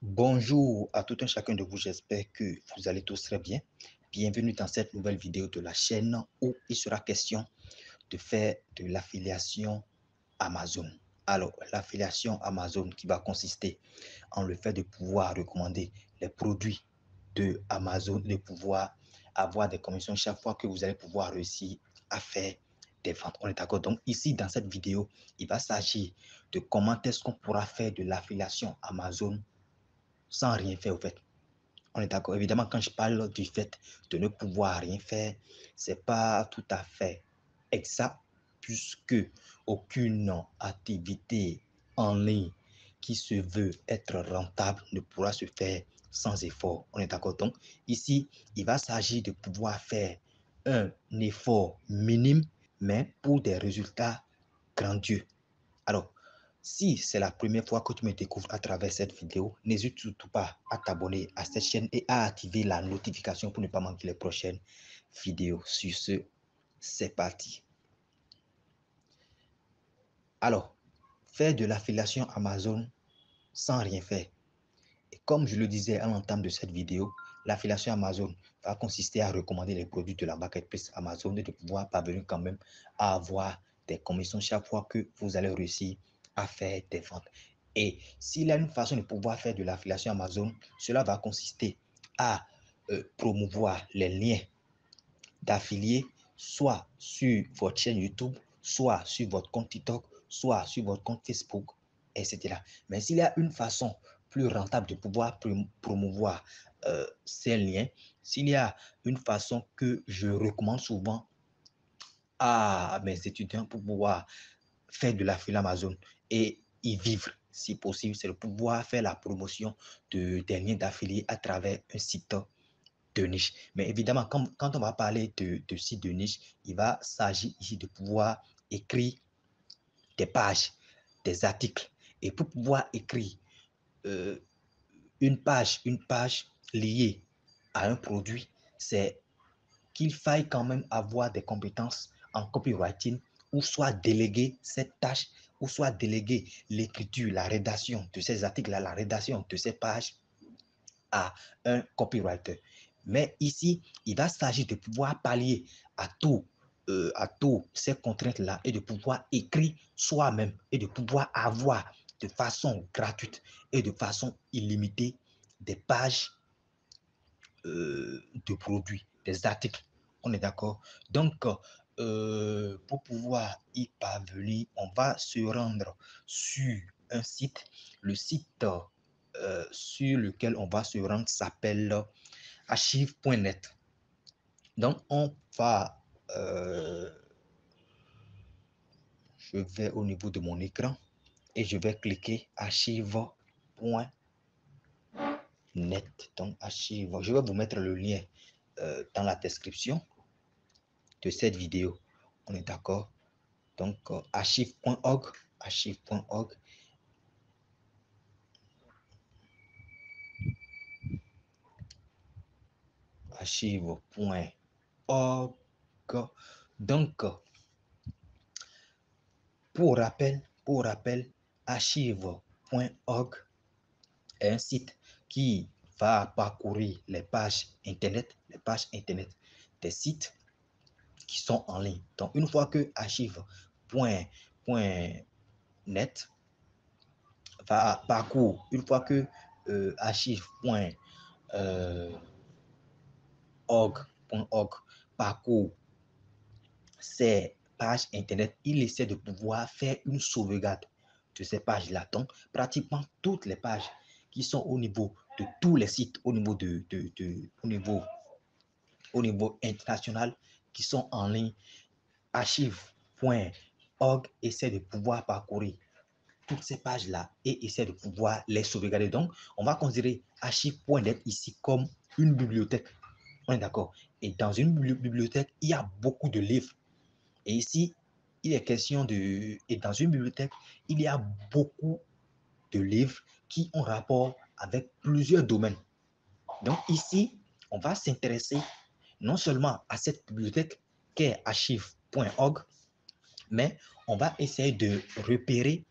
Bonjour à tout un chacun de vous, j'espère que vous allez tous très bien. Bienvenue dans cette nouvelle vidéo de la chaîne où il sera question de faire de l'affiliation Amazon. Alors, l'affiliation Amazon qui va consister en le fait de pouvoir recommander les produits de Amazon, de pouvoir avoir des commissions chaque fois que vous allez pouvoir réussir à faire des ventes. On est d'accord? Donc ici, dans cette vidéo, il va s'agir de comment est-ce qu'on pourra faire de l'affiliation Amazon sans rien faire au fait. On est d'accord. Évidemment, quand je parle du fait de ne pouvoir rien faire, c'est pas tout à fait exact puisque aucune activité en ligne qui se veut être rentable ne pourra se faire sans effort. On est d'accord. Donc, ici, il va s'agir de pouvoir faire un effort minime, mais pour des résultats grandiose. Alors, si c'est la première fois que tu me découvres à travers cette vidéo, n'hésite surtout pas à t'abonner à cette chaîne et à activer la notification pour ne pas manquer les prochaines vidéos. Sur ce, c'est parti. Alors, faire de l'affiliation Amazon sans rien faire. Et comme je le disais à l'entame de cette vidéo, l'affiliation Amazon va consister à recommander les produits de la marketplace Amazon et de pouvoir parvenir quand même à avoir des commissions chaque fois que vous allez réussir à faire des ventes. Et s'il y a une façon de pouvoir faire de l'affiliation Amazon, cela va consister à promouvoir les liens d'affiliés, soit sur votre chaîne YouTube, soit sur votre compte TikTok, soit sur votre compte Facebook, etc. Mais s'il y a une façon plus rentable de pouvoir promouvoir ces liens, s'il y a une façon que je recommande souvent à mes étudiants pour pouvoir faire de l'affiliation Amazon et y vivre, si possible, c'est de pouvoir faire la promotion des liens d'affiliés à travers un site de niche. Mais évidemment, quand on va parler de site de niche, il va s'agir ici de pouvoir écrire des pages, des articles. Et pour pouvoir écrire euh, une page liée à un produit, c'est qu'il faille quand même avoir des compétences en copywriting ou soit déléguer cette tâche ou soit déléguer l'écriture, la rédaction de ces articles, la rédaction de ces pages à un copywriter. Mais ici, il va s'agir de pouvoir pallier à tous ces contraintes-là et de pouvoir écrire soi-même et de pouvoir avoir de façon gratuite et de façon illimitée des pages de produits, des articles. On est d'accord? Donc, pour pouvoir y parvenir, on va se rendre sur un site. Le site sur lequel on va se rendre s'appelle archive.net. Donc, je vais au niveau de mon écran et je vais cliquer archive.net. Donc, archive. Je vais vous mettre le lien dans la description de cette vidéo. On est d'accord? Donc, archive.org, archive.org, archive.org. Donc, pour rappel, archive.org est un site qui va parcourir les pages Internet des sites qui sont en ligne. Donc, une fois que archive.net va parcourir, une fois que archive.org parcourt ces pages Internet, il essaie de pouvoir faire une sauvegarde de ces pages-là. Donc, pratiquement toutes les pages qui sont au niveau de tous les sites, au niveau international, qui sont en ligne, archive.org essaie de pouvoir parcourir toutes ces pages-là et essaie de pouvoir les sauvegarder. Donc, on va considérer archive.net ici comme une bibliothèque. On est d'accord? Et dans une bibliothèque, il y a beaucoup de livres. Et ici, il est question de... Et dans une bibliothèque, il y a beaucoup de livres qui ont rapport avec plusieurs domaines. Donc ici, on va s'intéresser non seulement à cette bibliothèque qu'est archive.org, mais on va essayer de repérer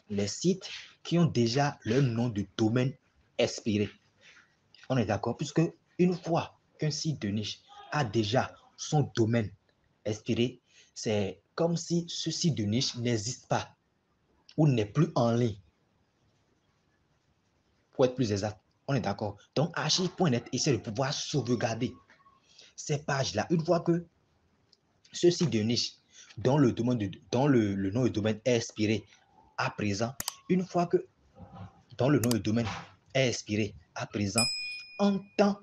les sites qui ont déjà leur nom de domaine expiré. On est d'accord? Puisque une fois qu'un site de niche a déjà son domaine expiré, c'est comme si ce site de niche n'existe pas ou n'est plus en ligne. Pour être plus exact, on est d'accord? Donc, archive.net essaie de pouvoir sauvegarder ces pages-là. Une fois que ce site de niche dont le nom de domaine est expiré à présent, une fois que dont le nom de domaine est expiré à présent, en temps,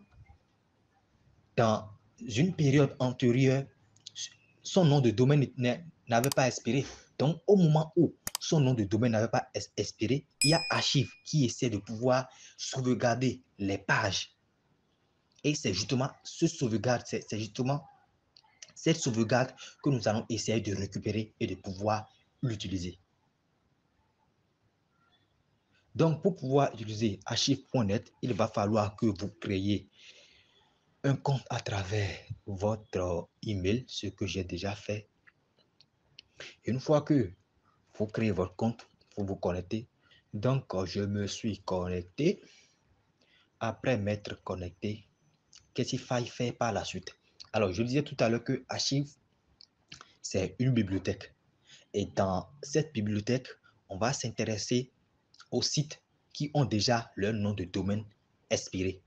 dans une période antérieure, son nom de domaine n'avait pas expiré. Donc, au moment où son nom de domaine n'avait pas expiré, il y a Archive qui essaie de pouvoir sauvegarder les pages. Et c'est justement ce sauvegarde, c'est justement cette sauvegarde que nous allons essayer de récupérer et de pouvoir l'utiliser. Donc, pour pouvoir utiliser archive.net, il va falloir que vous créiez un compte à travers votre email, ce que j'ai déjà fait. Et une fois que vous créez votre compte, vous vous connectez. Donc, je me suis connecté. Après m'être connecté, qu'est-ce qu'il faille faire par la suite? Alors, je disais tout à l'heure que Archive, c'est une bibliothèque. Et dans cette bibliothèque, on va s'intéresser aux sites qui ont déjà leur nom de domaine expiré.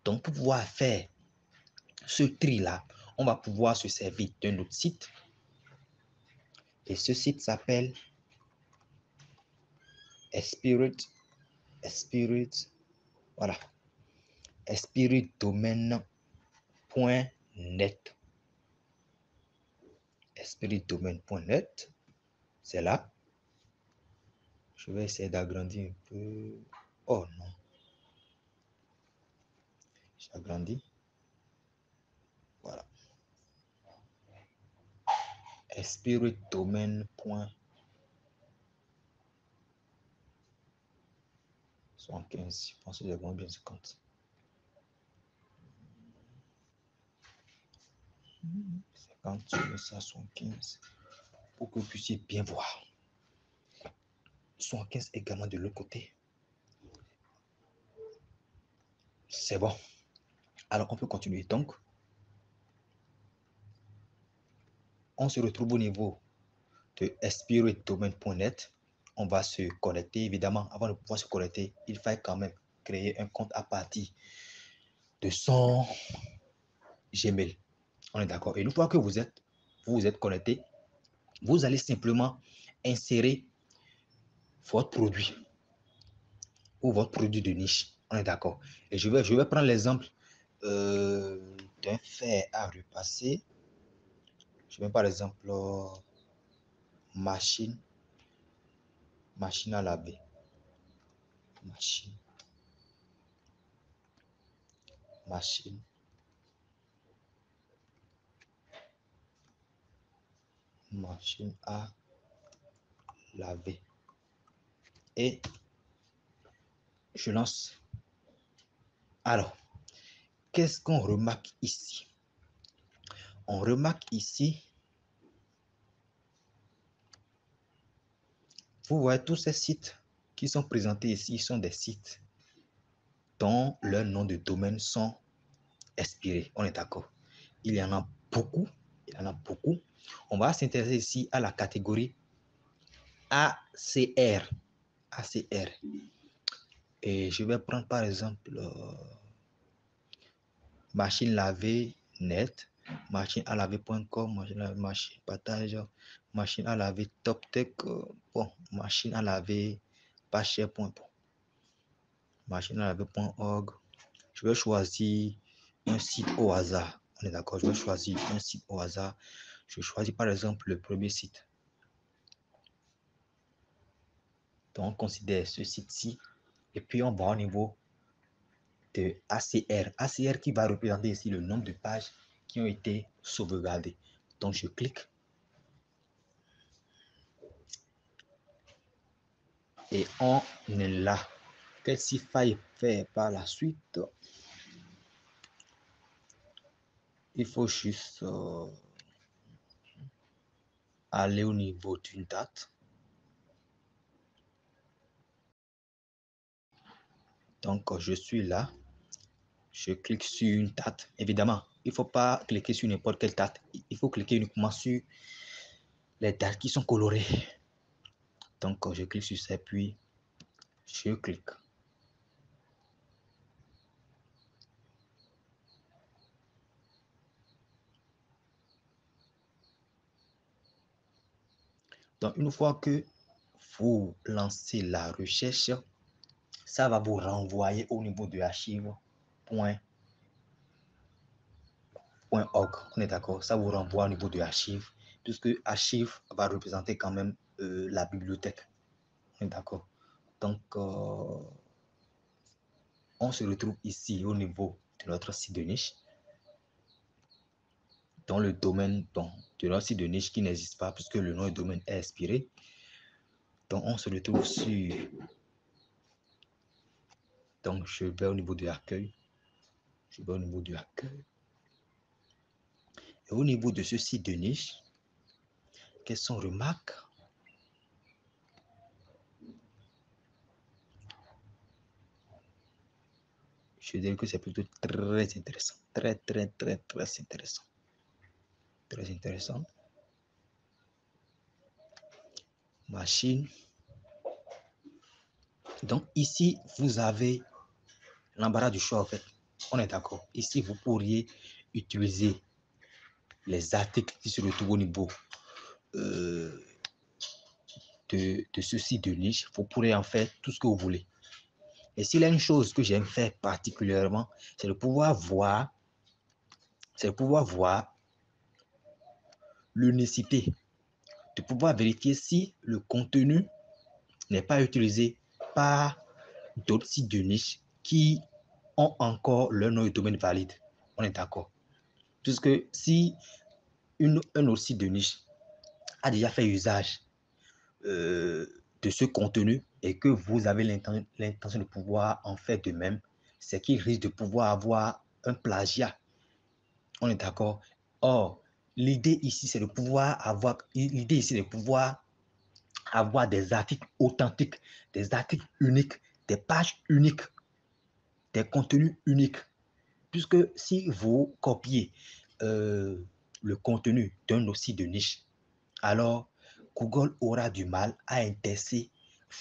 Donc, pour pouvoir faire ce tri-là, on va pouvoir se servir d'un autre site. Et ce site s'appelle voilà, espiritdomaine.net. Espiritdomaine.net, c'est là. Je vais essayer d'agrandir un peu. Oh non, j'agrandis. Voilà. Espiritdomaine.75. Je pense que c'est bon, bien 50. 50 sur 75 pour que vous puissiez bien voir. 75 également de l'autre côté. C'est bon. Alors, on peut continuer. Donc, on se retrouve au niveau de espiritdomaine.net. On va se connecter. Évidemment, avant de pouvoir se connecter, il faut quand même créer un compte à partir de son Gmail. On est d'accord. Et une fois que vous vous êtes connecté, vous allez simplement insérer votre produit ou votre produit de niche. On est d'accord. Et je vais prendre l'exemple d'un fer à repasser. Je vais par exemple machine à laver. Machine à laver. Et je lance. Alors, qu'est-ce qu'on remarque ici? On remarque ici, vous voyez tous ces sites qui sont présentés ici sont des sites dont leurs noms de domaine sont expirés. On est d'accord. Il y en a beaucoup. Il y en a beaucoup. On va s'intéresser ici à la catégorie ACR. ACR. Et je vais prendre par exemple machine lavée net, machine à laver.com, machine partage, machine à laver TopTech, bon, machine à laver pas cher.com, machine à laver.org. Je vais choisir un site au hasard. On est d'accord, je vais choisir un site au hasard. Je choisis par exemple le premier site. Donc, on considère ce site-ci et puis on va au niveau de ACR. ACR qui va représenter ici le nombre de pages qui ont été sauvegardées. Donc, je clique. Et on est là. Qu'est-ce qu'il faille faire par la suite? Il faut juste aller au niveau d'une date. Donc, je suis là. Je clique sur une date. Évidemment, il ne faut pas cliquer sur n'importe quelle date. Il faut cliquer uniquement sur les dates qui sont colorées. Donc, je clique sur ça, puis je clique. Donc, une fois que vous lancez la recherche, ça va vous renvoyer au niveau de archive.org. On est d'accord? Ça vous renvoie au niveau de archive, puisque archive va représenter quand même la bibliothèque. On est d'accord? Donc, on se retrouve ici au niveau de notre site de niche, dans le domaine de notre site de niche qui n'existe pas, puisque le nom du domaine est expiré. Donc, on se retrouve sur... Donc, je vais au niveau de l'accueil. Je vais au niveau de l'accueil. Et au niveau de ce site de niche, quelles sont les remarques? Je dirais que c'est plutôt très intéressant. Très intéressant. Très intéressant. Machine. Donc, ici, vous avez l'embarras du choix, en fait. On est d'accord. Ici, vous pourriez utiliser les articles qui se retrouvent au niveau de ce site de niche. Vous pourrez en faire tout ce que vous voulez. Et s'il y a une chose que j'aime faire particulièrement, c'est de pouvoir voir, l'unicité, de pouvoir vérifier si le contenu n'est pas utilisé par d'autres sites de niche qui ont encore leur nom de domaine valide. On est d'accord. Puisque si un autre site de niche a déjà fait usage de ce contenu et que vous avez l'intention de pouvoir en faire de même, c'est qu'il risque de pouvoir avoir un plagiat. On est d'accord. Or, l'idée ici, c'est de pouvoir avoir, des articles authentiques, des articles uniques, des pages uniques, des contenus uniques. Puisque si vous copiez le contenu d'un autre site de niche, alors Google aura du mal à indexer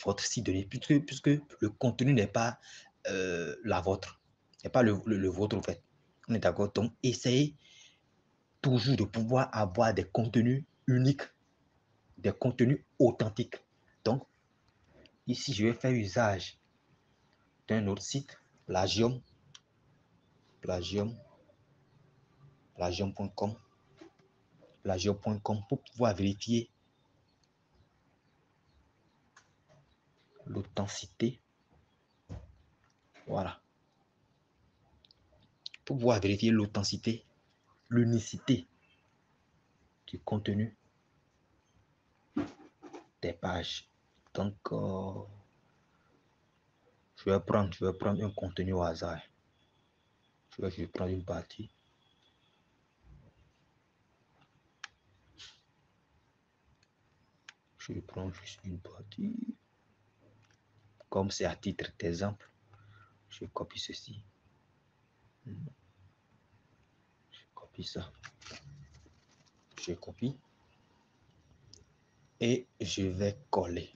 votre site de niche, puisque le contenu n'est pas la vôtre, n'est pas le vôtre en fait. On est d'accord? Donc, essayez toujours de pouvoir avoir des contenus uniques, des contenus authentiques. Donc, ici, je vais faire usage d'un autre site, Plagium, plagium.com, pour pouvoir vérifier l'authenticité. Voilà. Pour pouvoir vérifier l'authenticité, l'unicité du contenu des pages. Donc, je vais prendre un contenu au hasard. Je vais prendre une partie. Je vais prendre juste une partie. Comme c'est à titre d'exemple, je copie ceci. Je copie ça. Je copie. Et je vais coller.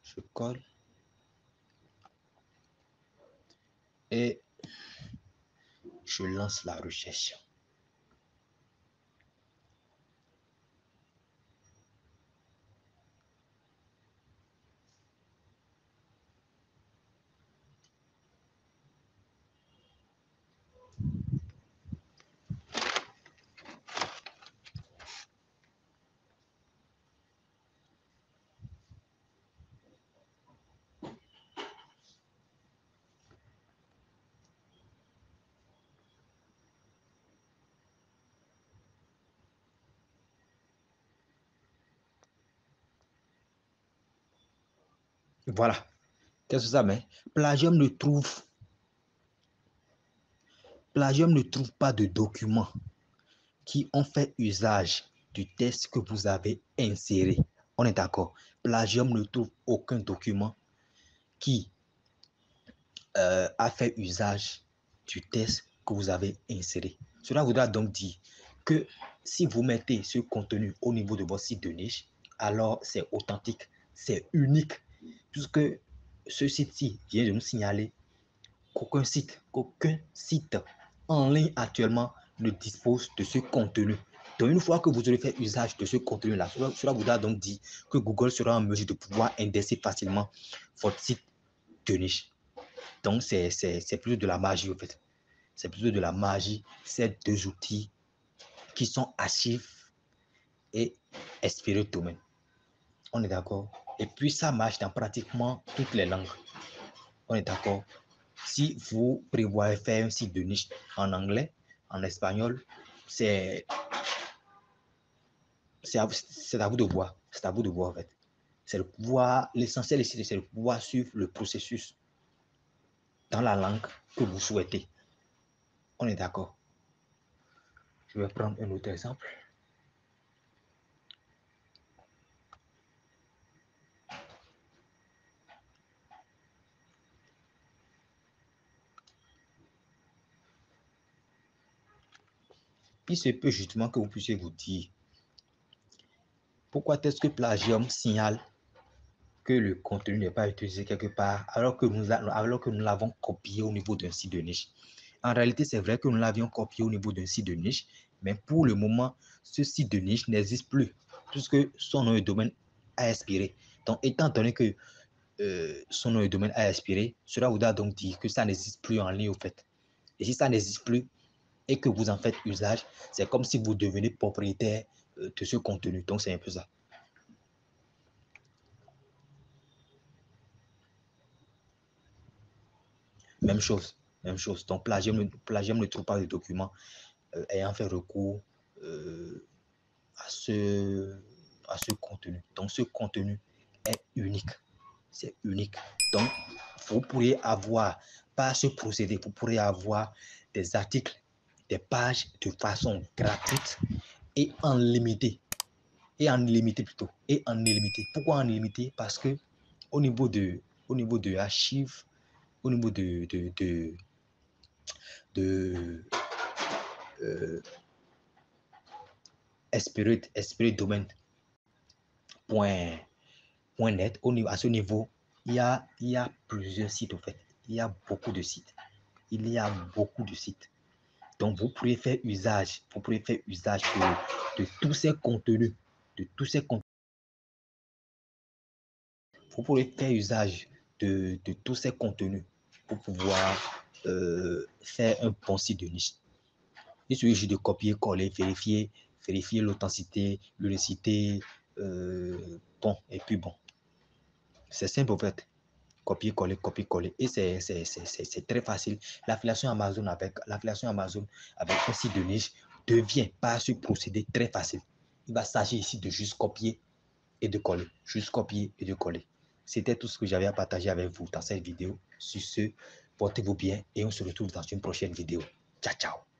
Je colle. Et je lance la recherche. Voilà. Qu'est-ce que ça met? Plagium ne trouve pas de documents qui ont fait usage du texte que vous avez inséré. On est d'accord. Plagium ne trouve aucun document qui a fait usage du test que vous avez inséré. Cela voudra donc dire que si vous mettez ce contenu au niveau de votre site de niche, alors c'est authentique, c'est unique, puisque ce site-ci vient de nous signaler qu'aucun site en ligne actuellement ne dispose de ce contenu. Donc, une fois que vous aurez fait usage de ce contenu-là, cela voudra donc dire que Google sera en mesure de pouvoir indexer facilement votre site de niche. Donc, c'est plutôt de la magie, en fait. C'est plutôt de la magie, ces deux outils qui sont Archive et Spirit Domain. On est d'accord? Et puis, ça marche dans pratiquement toutes les langues. On est d'accord? Si vous prévoyez faire un site de niche en anglais, en espagnol, c'est à vous de voir. C'est à vous de voir, en fait. C'est le pouvoir, l'essentiel ici, c'est de pouvoir suivre le processus dans la langue que vous souhaitez. On est d'accord? Je vais prendre un autre exemple. Il se peut justement que vous puissiez vous dire pourquoi est-ce que Plagium signale que le contenu n'est pas utilisé quelque part alors que nous l'avons copié au niveau d'un site de niche. En réalité, c'est vrai que nous l'avions copié au niveau d'un site de niche, mais pour le moment, ce site de niche n'existe plus puisque son nom de domaine a expiré. Donc, étant donné que son nom de domaine a expiré, cela voudra donc dire que ça n'existe plus en ligne au fait. Et si ça n'existe plus et que vous en faites usage, c'est comme si vous devenez propriétaire de ce contenu. Donc, c'est un peu ça. Même chose, même chose. Donc, Plagium ne trouve pas de document ayant fait recours à ce contenu. Donc, ce contenu est unique. C'est unique. Donc, vous pourriez avoir, par ce procédé, vous pourriez avoir des articles, des pages de façon gratuite et en limité. Et en illimité plutôt. Et en illimité. Pourquoi en illimité? Parce que au niveau de Archive, au niveau de Spirit Domain.net, à ce niveau, il y a plusieurs sites, en fait. Il y a beaucoup de sites. Il y a beaucoup de sites. Donc, vous pourrez faire usage, de tous ces contenus, de tous ces contenus. Vous pourrez faire usage de tous ces contenus pour pouvoir faire un bon site de niche. Il suffit juste de copier-coller, vérifier l'authenticité, le réciter, bon, et puis bon. C'est simple en fait. Copier-coller, copier-coller. Et c'est très facile. L'affiliation Amazon avec un site de niche devient par ce procédé très facile. Il va s'agir ici de juste copier et de coller. Juste copier et de coller. C'était tout ce que j'avais à partager avec vous dans cette vidéo. Sur ce, portez-vous bien et on se retrouve dans une prochaine vidéo. Ciao, ciao.